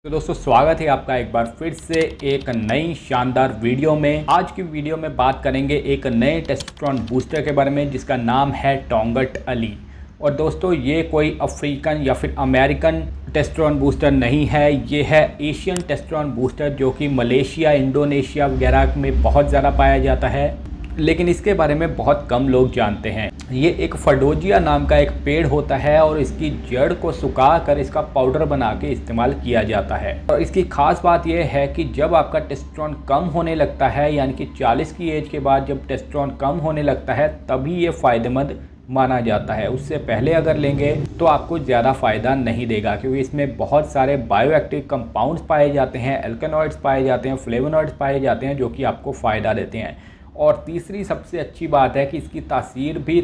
तो दोस्तों स्वागत है आपका एक बार फिर से एक नई शानदार वीडियो में। आज की वीडियो में बात करेंगे एक नए टेस्टोस्टेरोन बूस्टर के बारे में जिसका नाम है टोंगट अली। और दोस्तों ये कोई अफ्रीकन या फिर अमेरिकन टेस्टोस्टेरोन बूस्टर नहीं है, ये है एशियन टेस्टोस्टेरोन बूस्टर जो कि मलेशिया, इंडोनेशिया वगैरह में बहुत ज़्यादा पाया जाता है, लेकिन इसके बारे में बहुत कम लोग जानते हैं। ये एक फडोजिया नाम का एक पेड़ होता है और इसकी जड़ को सुखा कर इसका पाउडर बना के इस्तेमाल किया जाता है। और इसकी खास बात यह है कि जब आपका टेस्टोस्टेरोन कम होने लगता है, यानी कि 40 की एज के बाद जब टेस्टोस्टेरोन कम होने लगता है तभी ये फ़ायदेमंद माना जाता है। उससे पहले अगर लेंगे तो आपको ज़्यादा फ़ायदा नहीं देगा, क्योंकि इसमें बहुत सारे बायोएक्टिव कंपाउंड्स पाए जाते हैं, एल्केनॉइड्स पाए जाते हैं, फ्लेवोनॉइड्स पाए जाते हैं जो कि आपको फ़ायदा देते हैं। और तीसरी सबसे अच्छी बात है कि इसकी तासीर भी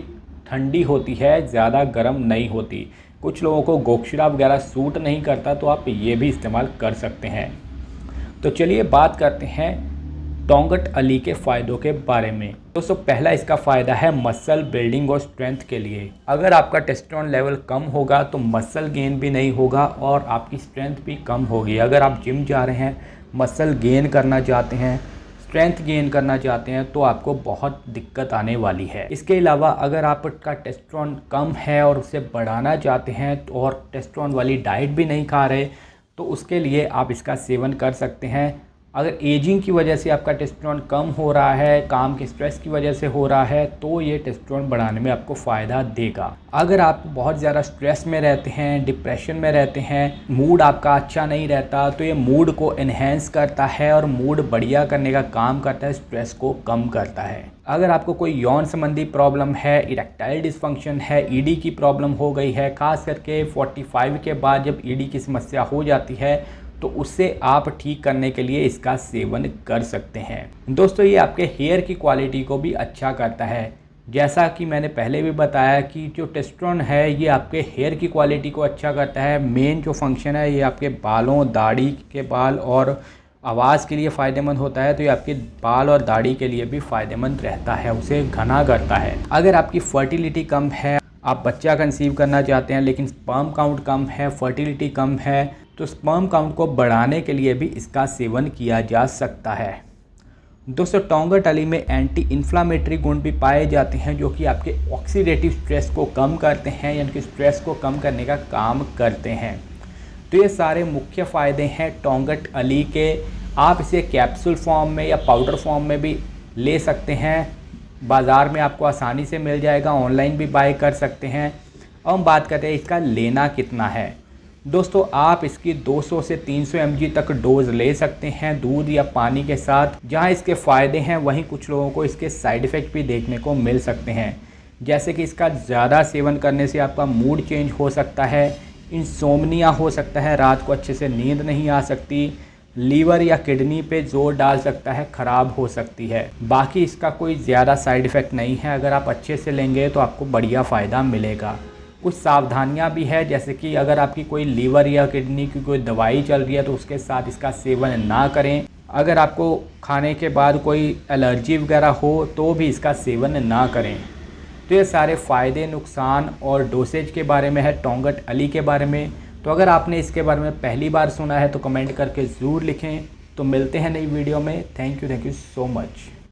ठंडी होती है, ज़्यादा गर्म नहीं होती। कुछ लोगों को गोक्षरा वगैरह सूट नहीं करता तो आप ये भी इस्तेमाल कर सकते हैं। तो चलिए बात करते हैं टोंगट अली के फ़ायदों के बारे में। दोस्तों पहला इसका फ़ायदा है मसल बिल्डिंग और स्ट्रेंथ के लिए। अगर आपका टेस्टोस्टेरोन लेवल कम होगा तो मसल गेन भी नहीं होगा और आपकी स्ट्रेंथ भी कम होगी। अगर आप जिम जा रहे हैं, मसल गेन करना चाहते हैं, स्ट्रेंथ गेन करना चाहते हैं तो आपको बहुत दिक्कत आने वाली है। इसके अलावा अगर आपका टेस्टोस्टेरोन कम है और उसे बढ़ाना चाहते हैं और टेस्टोस्टेरोन वाली डाइट भी नहीं खा रहे तो उसके लिए आप इसका सेवन कर सकते हैं। अगर एजिंग की वजह से आपका टेस्टोस्टेरोन कम हो रहा है, काम के स्ट्रेस की वजह से हो रहा है, तो ये टेस्टोस्टेरोन बढ़ाने में आपको फ़ायदा देगा। अगर आप बहुत ज़्यादा स्ट्रेस में रहते हैं, डिप्रेशन में रहते हैं, मूड आपका अच्छा नहीं रहता, तो ये मूड को इन्हेंस करता है और मूड बढ़िया करने का काम करता है, स्ट्रेस को कम करता है। अगर आपको कोई यौन संबंधी प्रॉब्लम है, इरेक्टाइल डिस्फंक्शन है, ईडी की प्रॉब्लम हो गई है, खास करके 45 के बाद जब ईडी की समस्या हो जाती है तो उससे आप ठीक करने के लिए इसका सेवन कर सकते हैं। दोस्तों ये आपके हेयर की क्वालिटी को भी अच्छा करता है। जैसा कि मैंने पहले भी बताया कि जो टेस्टोस्टेरोन है ये आपके हेयर की क्वालिटी को अच्छा करता है। मेन जो फंक्शन है ये आपके बालों, दाढ़ी के बाल और आवाज़ के लिए फ़ायदेमंद होता है, तो ये आपके बाल और दाढ़ी के लिए भी फ़ायदेमंद रहता है, उसे घना करता है। अगर आपकी फर्टिलिटी कम है, आप बच्चा कंसीव करना चाहते हैं लेकिन स्पर्म काउंट कम है, फर्टिलिटी कम है, तो स्पर्म काउंट को बढ़ाने के लिए भी इसका सेवन किया जा सकता है। दोस्तों टोंगट अली में एंटी इन्फ्लामेटरी गुण भी पाए जाते हैं जो कि आपके ऑक्सीडेटिव स्ट्रेस को कम करते हैं, यानी कि स्ट्रेस को कम करने का काम करते हैं। तो ये सारे मुख्य फ़ायदे हैं टोंगट अली के। आप इसे कैप्सूल फॉर्म में या पाउडर फॉर्म में भी ले सकते हैं, बाज़ार में आपको आसानी से मिल जाएगा, ऑनलाइन भी बाय कर सकते हैं। अब हम बात करते हैं इसका लेना कितना है। दोस्तों आप इसकी 200 से 300 mg तक डोज ले सकते हैं दूध या पानी के साथ। जहां इसके फ़ायदे हैं वहीं कुछ लोगों को इसके साइड इफ़ेक्ट भी देखने को मिल सकते हैं, जैसे कि इसका ज़्यादा सेवन करने से आपका मूड चेंज हो सकता है, इंसोम्निया हो सकता है, रात को अच्छे से नींद नहीं आ सकती, लीवर या किडनी पे जोर डाल सकता है, ख़राब हो सकती है। बाकी इसका कोई ज़्यादा साइड इफ़ेक्ट नहीं है। अगर आप अच्छे से लेंगे तो आपको बढ़िया फ़ायदा मिलेगा। कुछ सावधानियां भी है, जैसे कि अगर आपकी कोई लीवर या किडनी की कोई दवाई चल रही है तो उसके साथ इसका सेवन ना करें। अगर आपको खाने के बाद कोई एलर्जी वगैरह हो तो भी इसका सेवन ना करें। तो ये सारे फ़ायदे, नुकसान और डोसेज के बारे में है टोंगट अली के बारे में। तो अगर आपने इसके बारे में पहली बार सुना है तो कमेंट करके ज़रूर लिखें। तो मिलते हैं नई वीडियो में। Thank you so much.